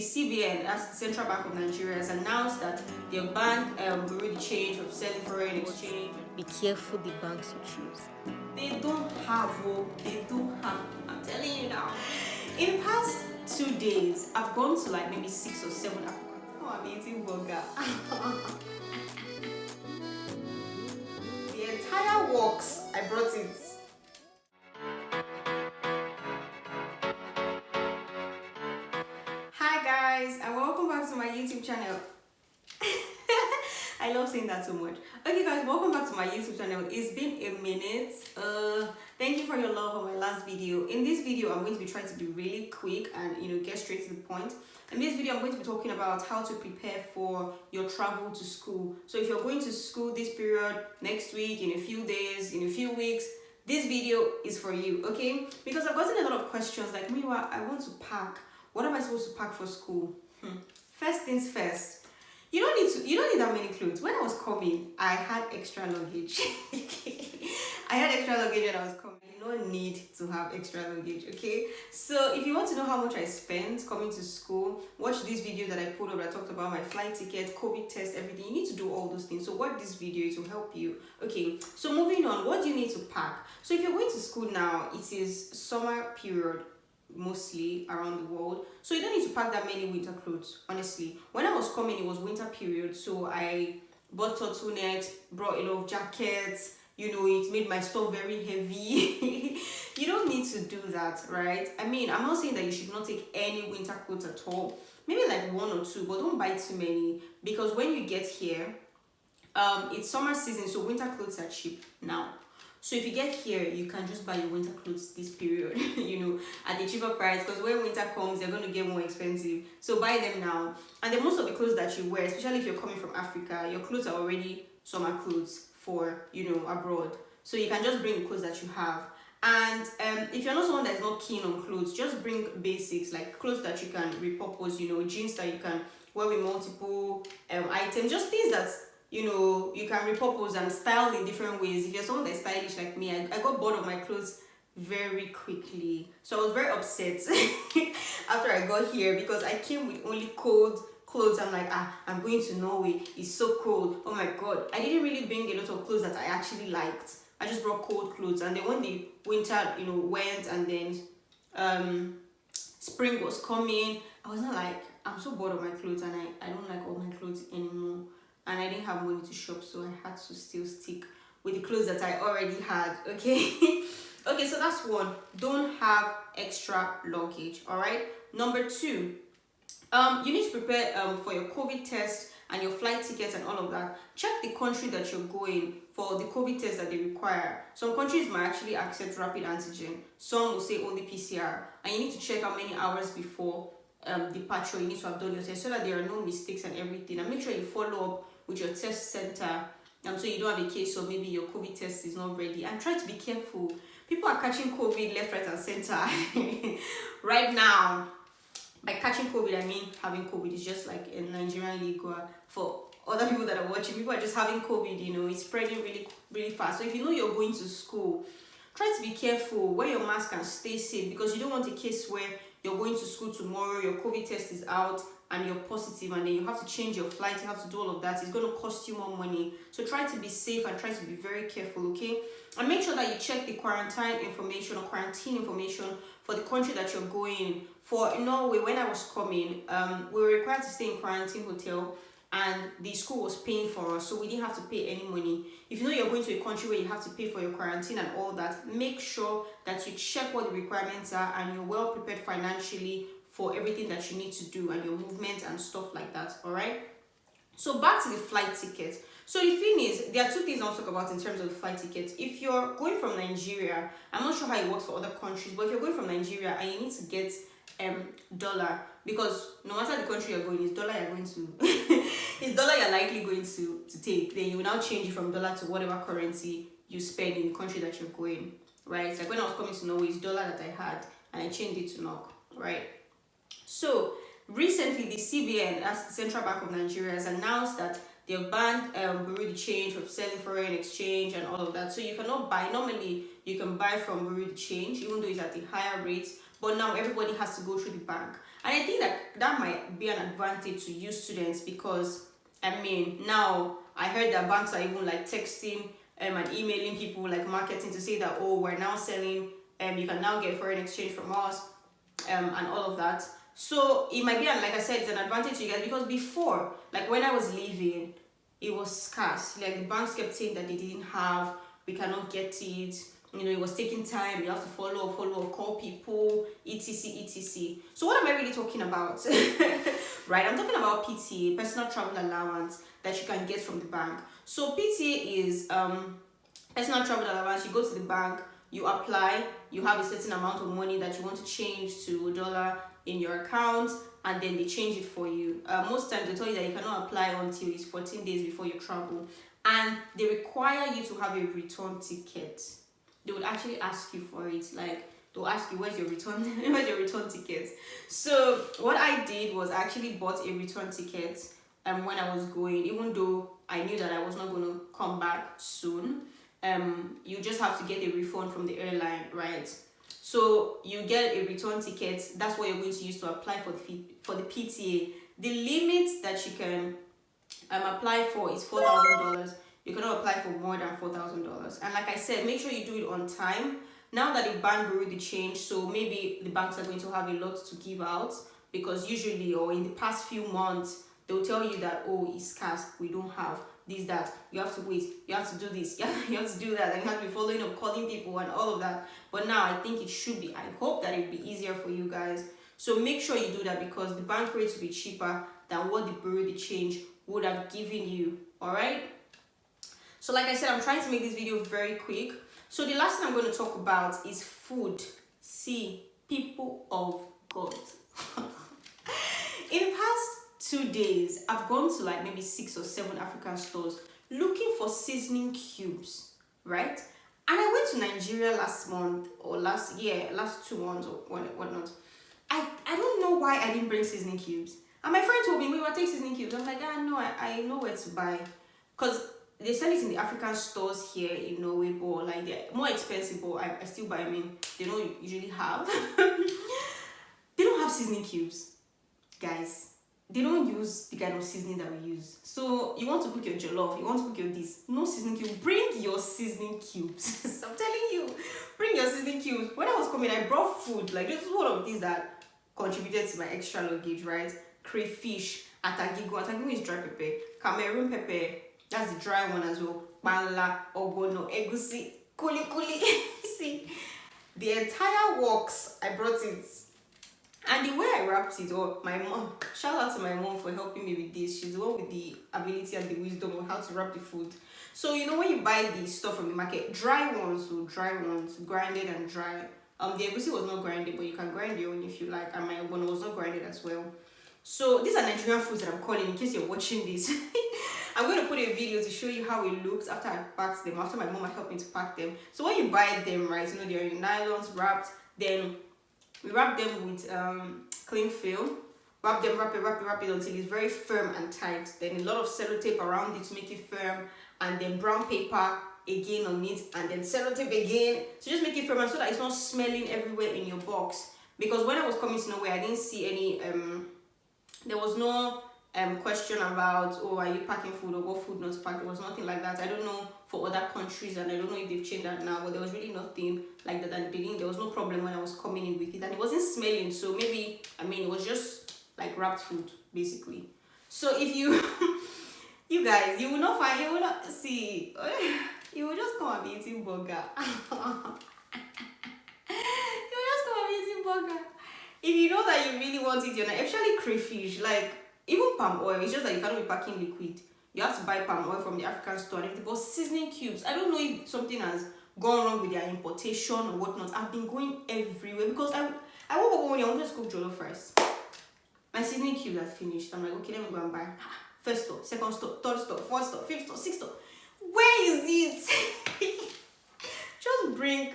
The CBN, that's the Central Bank of Nigeria, has announced that they'll ban bureau de change from selling foreign exchange. Be careful the banks you choose. They don't have, they do have. I'm telling you now. In the past 2 days, I've gone to like maybe 6 or 7 African. Oh, I'm eating burger. The entire works, I brought it. Hi guys, and welcome back to my YouTube channel. I love saying that so much. Okay guys, welcome back to my YouTube channel. It's been a minute. Thank you for your love on my last video. In this video, I'm going to be trying to be really quick and get straight to the point. In this video, I'm going to be talking about how to prepare for your travel to school. So if you're going to school this period, next week, in a few days, in a few weeks, this video is for you, okay? Because I've gotten a lot of questions like, Miwa, I want to pack. What am I supposed to pack for school? First things first. You don't need that many clothes. When I was coming, I had extra luggage. I had extra luggage when I was coming. You don't need to have extra luggage, okay? So if you want to know how much I spent coming to school, watch this video that I put up that talked about my flight ticket, COVID test, everything. You need to do all those things. So watch this video, it will help you. Okay, so moving on, what do you need to pack? So if you're going to school now, it is summer period, mostly around the world, so you don't need to pack that many winter clothes. Honestly, when I was coming, it was winter period, so I bought turtlenecks, brought a lot of jackets. It made my stuff very heavy. You don't need to do that, right? I mean, I'm not saying that you should not take any winter clothes at all, maybe like 1 or 2, but don't buy too many, because when you get here, it's summer season, so winter clothes are cheap now. So if you get here, you can just buy your winter clothes this period, at a cheaper price, because when winter comes, they're going to get more expensive. So buy them now. And then most of the clothes that you wear, especially if you're coming from Africa, your clothes are already summer clothes for, abroad. So you can just bring the clothes that you have. And if you're not someone that's not keen on clothes, just bring basics, like clothes that you can repurpose, jeans that you can wear with multiple items, just things that you can repurpose and style in different ways. If you're someone that's stylish like me, I got bored of my clothes very quickly. So I was very upset after I got here, because I came with only cold clothes. I'm like, I'm going to Norway, it's so cold, oh my god. I didn't really bring a lot of clothes that I actually liked. I just brought cold clothes. And then when the winter went, and then spring was coming, I was not like, I'm so bored of my clothes, and I don't like all my clothes anymore. And I didn't have money to shop, so I had to still stick with the clothes that I already had, okay? Okay, so that's one. Don't have extra luggage, all right? Number 2, you need to prepare for your COVID test and your flight tickets and all of that. Check the country that you're going for the COVID test that they require. Some countries might actually accept rapid antigen. Some will say only PCR. And you need to check how many hours before departure you need to have done your test, so that there are no mistakes and everything. And make sure you follow up with your test center, so you don't have a case, or maybe your COVID test is not ready. And try to be careful. People are catching COVID left, right, and center right now. By catching COVID, I mean having COVID. Is just like a Nigerian league. For other people that are watching, people are just having COVID. It's spreading really, really fast. So if you know you're going to school, try to be careful. Wear your mask and stay safe, because you don't want a case where you're going to school tomorrow, your COVID test is out, and you're positive, and then you have to change your flight, you have to do all of that. It's going to cost you more money. So try to be safe and try to be very careful, okay? And make sure that you check the quarantine information for the country that you're going. For Norway, when I was coming, we were required to stay in quarantine hotel, and the school was paying for us, so we didn't have to pay any money. If you know you're going to a country where you have to pay for your quarantine and all that, make sure that you check what the requirements are, and you're well prepared financially for everything that you need to do, and your movement and stuff like that, all right? So back to the flight ticket. So the thing is, there are 2 things I'll talk about in terms of the flight ticket. If you're going from Nigeria, I'm not sure how it works for other countries, but if you're going from Nigeria and you need to get dollar, because no matter the country you're going, it's dollar you're going to it's dollar you're likely going to take. Then you will now change it from dollar to whatever currency you spend in the country that you're going, right? Like when I was coming to Norway, it's dollar that I had, and I changed it to NOK, right? So recently, the CBN, that's the Central Bank of Nigeria, has announced that they've banned bureau de change from selling foreign exchange and all of that. So you cannot buy. Normally, you can buy from bureau de change, even though it's at a higher rate. But now everybody has to go through the bank. And I think that might be an advantage to you students, because I mean, now I heard that banks are even like texting and emailing people like marketing to say that, oh, we're now selling, you can now get foreign exchange from us, and all of that. So it might be, like I said, it's an advantage to you guys, because before, like when I was leaving, it was scarce. Like the banks kept saying that they didn't have, we cannot get it. You know, it was taking time. You have to follow, call people, etc, etc. So what am I really talking about? Right, I'm talking about PTA, personal travel allowance, that you can get from the bank. So PTA is personal travel allowance. You go to the bank, you apply, you have a certain amount of money that you want to change to a dollar in your account, and then they change it for you. Most times they tell you that you cannot apply until it's 14 days before you travel, and they require you to have a return ticket. They would actually ask you for it, like they'll ask you, where's your return where's your return ticket. So what I did was I actually bought a return ticket when I was going, even though I knew that I was not going to come back soon. You just have to get a refund from the airline, right? So you get a return ticket. That's what you're going to use to apply for the PTA. The limit that you can apply for is $4,000. You cannot apply for more than $4,000. And like I said, make sure you do it on time. Now that the bank already changed, so maybe the banks are going to have a lot to give out, because usually, or in the past few months, they'll tell you that, oh, it's scarce, we don't have this, that, you have to wait, you have to do this, you have to do that, and you have to be following up, calling people and all of that. But now I think it should be, I hope that it will be easier for you guys. So make sure you do that, because the bank rates will be cheaper than what the bureau de change would have given you. All right, so like I said, I'm trying to make this video very quick. So the last thing I'm going to talk about is food. See, people of God. In the past 2 days, I've gone to like maybe 6 or 7 African stores looking for seasoning cubes, right? And I went to Nigeria last month, or last 2 months or whatnot. I don't know why I didn't bring seasoning cubes. And my friend told me, we will take seasoning cubes. I'm like, no, I know where to buy. Because they sell it in the African stores here in Norway, but like they're more expensive, but I still buy. I mean, they don't usually have. They don't have seasoning cubes, guys. They don't use the kind of seasoning that we use. So you want to cook your jollof, you want to cook your this, no seasoning cube. Bring your seasoning cubes. I'm telling you, bring your seasoning cubes. When I was coming, I brought food. Like, this is one of the things that contributed to my extra luggage, right? Crayfish, atagigo. Atagigo is dry pepper. Cameroon pepper, that's the dry one as well. Bala, ogono, egusi, kuli kuli. See, the entire works, I brought it. And the way I wrapped it, or my mom, shout out to my mom for helping me with this. She's the one with the ability and the wisdom of how to wrap the food. So you know, when you buy the stuff from the market, dry ones, grinded and dry. The egusi was not grinded, but you can grind your own if you like. And my one was not grinded as well. So these are Nigerian foods that I'm calling, in case you're watching this. I'm going to put a video to show you how it looks after I packed them, after my mom had helped me to pack them. So when you buy them, right, you know, they're in nylons wrapped, then we wrap them with cling film. Wrap it until it's very firm and tight. Then a lot of sellotape around it to make it firm, and then brown paper again on it, and then sellotape again to just make it firm, so that it's not smelling everywhere in your box. Because when I was coming to Norway, I didn't see any there was no question about, oh, are you packing food or what food not to pack. There was nothing like that. I don't know for other countries, and I don't know if they've changed that now, but there was really nothing like that at the beginning. There was no problem when I was coming in with it, and it wasn't smelling. So maybe, I mean, it was just like wrapped food basically. So if you you guys, you will not see, you will just come and be eating burger. You will just come and be eating burger. If you know that you really want it, especially crayfish, like even palm oil, it's just that you cannot be packing liquid. You have to buy palm oil from the African store and everything. But seasoning cubes, I don't know if something has gone wrong with their importation or whatnot. I've been going everywhere, because I woke up one morning, I wanted to cook jollof rice. My seasoning cubes are finished. I'm like, okay, let me go and buy. First store, second store, third store, fourth store, fifth store, sixth store. Where is it? Just bring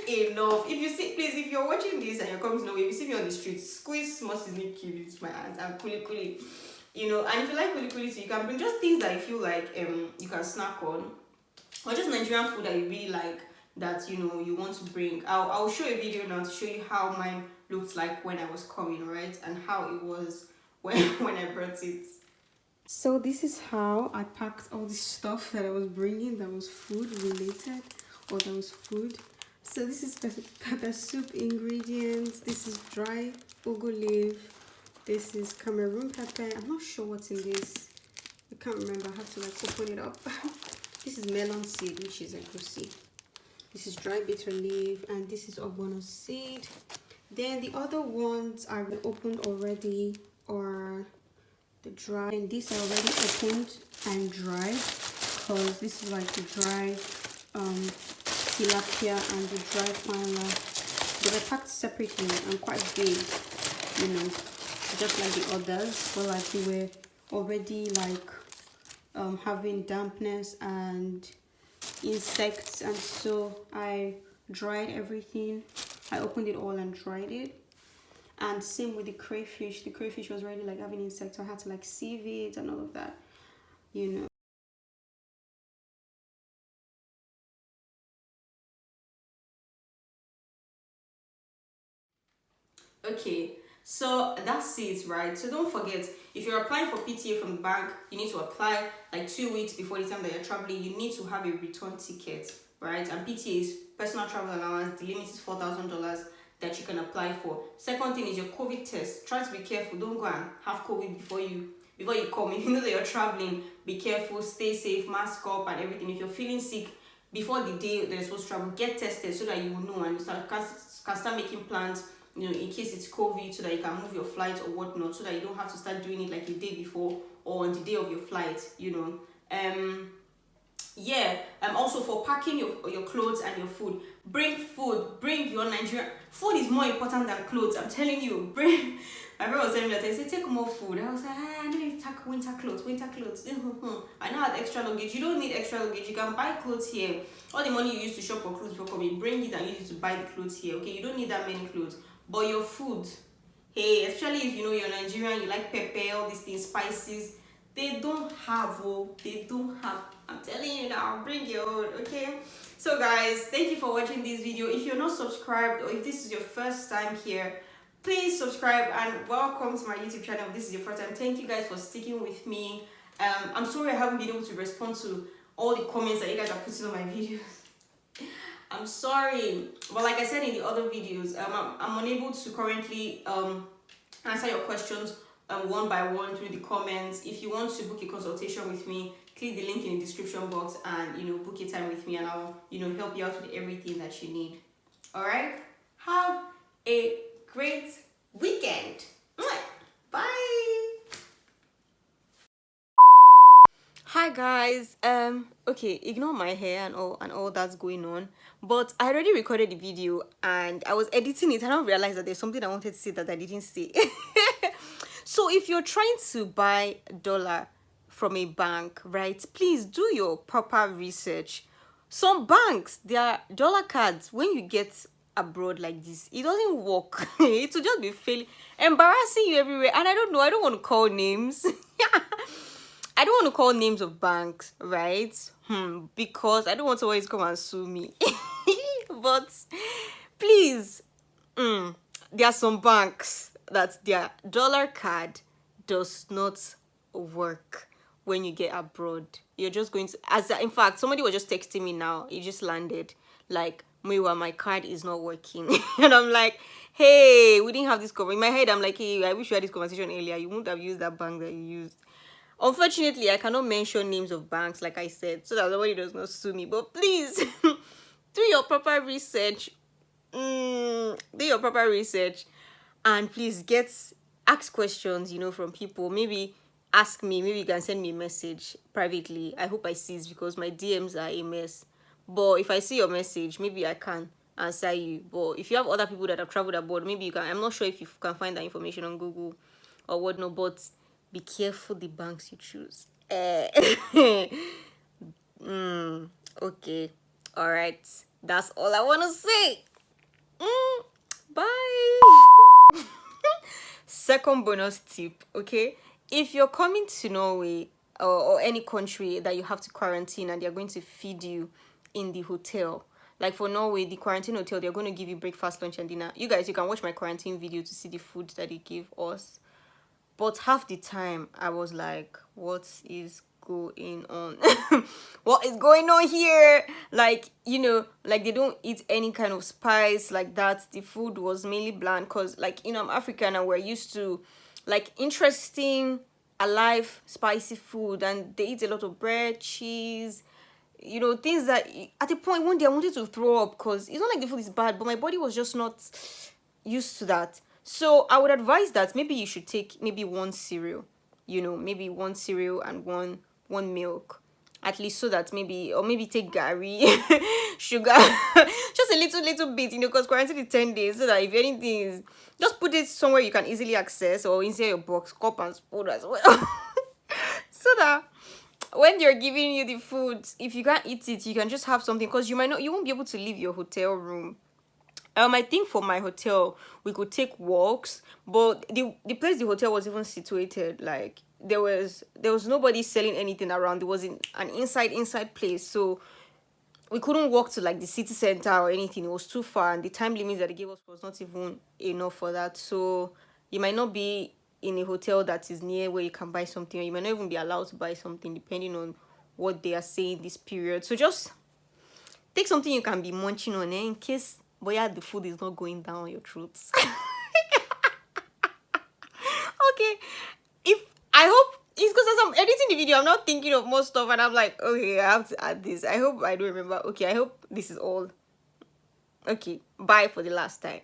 enough. If you see, please, if you're watching this and you're coming to know, if you see me on the street, squeeze small seasoning cubes into my hands and kuli. And if you like kuli too, you can bring just things that you feel like you can snack on, or just Nigerian food that you really like, that you want to bring. I'll show a video now to show you how mine looked like when I was coming, right? And how it was when when I brought it. So this is how I packed all the stuff that I was bringing that was food related, or that was food. So this is pepper soup ingredients. This is dry ugu leaf. This is Cameroon pepper. I'm not sure what's in this. I can't remember. I have to like open it up. This is melon seed, which is egusi. This is dry bitter leaf, and this is ogbono seed. Then the other ones are opened already, or the dry, and these are already opened and dried, because this is like the dry tilapia and the dry pangla. They were packed separately and quite big, you know, just like the others, but like they were already like having dampness and insects, and so I dried everything. I opened it all and dried it. And same with the crayfish. The crayfish was already like having insects, so I had to like sieve it and all of that, you know. Okay, so that's it, right? So don't forget, if you're applying for PTA from the bank, you need to apply like 2 weeks before the time that you're traveling. You need to have a return ticket, right? And PTA is personal travel allowance. The limit is $4,000 that you can apply for. Second thing is your COVID test. Try to be careful. Don't go and have COVID before you come. If you know that you're traveling, be careful, stay safe, mask up and everything. If you're feeling sick before the day that you're supposed to travel, get tested so that you will know, and you can start making plans, you know, in case it's COVID, so that you can move your flight or whatnot, so that you don't have to start doing it like the day before or on the day of your flight, you know. Yeah, also for packing your clothes and your food, bring food. Bring your Nigerian food. Is more important than clothes, I'm telling you. Bring My friend was telling me that, I said take more food. I was like, I need to take winter clothes. I now have extra luggage. You don't need extra luggage. You can buy clothes here. All the money you used to shop for clothes before coming, bring it and use it to buy the clothes here. Okay, you don't need that many clothes, but your food, hey, especially if you know you're Nigerian, you like pepper, all these things, spices, they don't have. I'm telling you now, bring your own. Okay, so guys, thank you for watching this video. If you're not subscribed, or if this is your first time here, please subscribe and welcome to my YouTube channel. If this is your first time, thank you guys for sticking with me. I'm sorry I haven't been able to respond to all the comments that you guys are putting on my videos. I'm sorry, but like I said in the other videos, I'm unable to currently answer your questions one by one through the comments. If you want to book a consultation with me, click the link in the description box and book a time with me, and I'll help you out with everything that you need. All right, have a great weekend. Bye. Hi guys. Okay, ignore my hair and all that's going on, but I already recorded the video and I was editing it and I realized that there's something I wanted to say that I didn't say. So if you're trying to buy dollar from a bank, right, please do your proper research. Some banks, their dollar cards, when you get abroad like this, it doesn't work. It will just be failing, embarrassing you everywhere. And I don't know, I don't want to call names. I don't want to call names of banks, right? Because I don't want someone to come and sue me. But please, there are some banks that their dollar card does not work when you get abroad. You're just going to, in fact, somebody was just texting me now. It just landed like, Muyiwa, my card is not working. And I'm like, hey, we didn't have this conversation. In my head, I'm like, hey, I wish we had this conversation earlier. You wouldn't have used that bank that you used. Unfortunately, I cannot mention names of banks, like I said, so that nobody does not sue me. But please, do your proper research. Do your proper research, and please ask questions, from people. Maybe ask me. Maybe you can send me a message privately. I hope I see it, because my DMs are a mess. But if I see your message, maybe I can answer you. But if you have other people that have traveled abroad, maybe you can. I'm not sure if you can find that information on Google or whatnot, but be careful the banks you choose. Okay. All right. That's all I want to say. Bye. Second bonus tip, okay? If you're coming to Norway or any country that you have to quarantine and they're going to feed you in the hotel, Like for Norway, the quarantine hotel, they're going to give you breakfast, lunch, and dinner. You guys, you can watch my quarantine video to see the food that they give us. But half the time, I was like, what is going on? What is going on here? Like, like they don't eat any kind of spice like that. The food was mainly bland because, like, I'm African and we're used to, like, interesting, alive, spicy food. And they eat a lot of bread, cheese, things that at a point one day I wanted to throw up because it's not like the food is bad, but my body was just not used to that. So I would advise that maybe you should take maybe one cereal, maybe one cereal and one milk, at least, so that maybe take gari, sugar, just a little bit, because quarantine is 10 days, so that if anything is, just put it somewhere you can easily access or inside your box, cup and spoon as well, so that when they're giving you the food, if you can't eat it, you can just have something, because you won't be able to leave your hotel room. I think for my hotel we could take walks, but the place the hotel was even situated, like there was nobody selling anything around. It was in an inside place, so we couldn't walk to like the city center or anything. It was too far, and the time limit that they gave us was not even enough for that. So you might not be in a hotel that is near where you can buy something, or you might not even be allowed to buy something depending on what they are saying this period. So just take something you can be munching on, in case the food is not going down your throats. Okay, if I hope it's because as I'm editing the video, I'm not thinking of more stuff, and I'm like, okay, I have to add this. I hope I don't remember. Okay, I hope this is all. Okay, bye for the last time.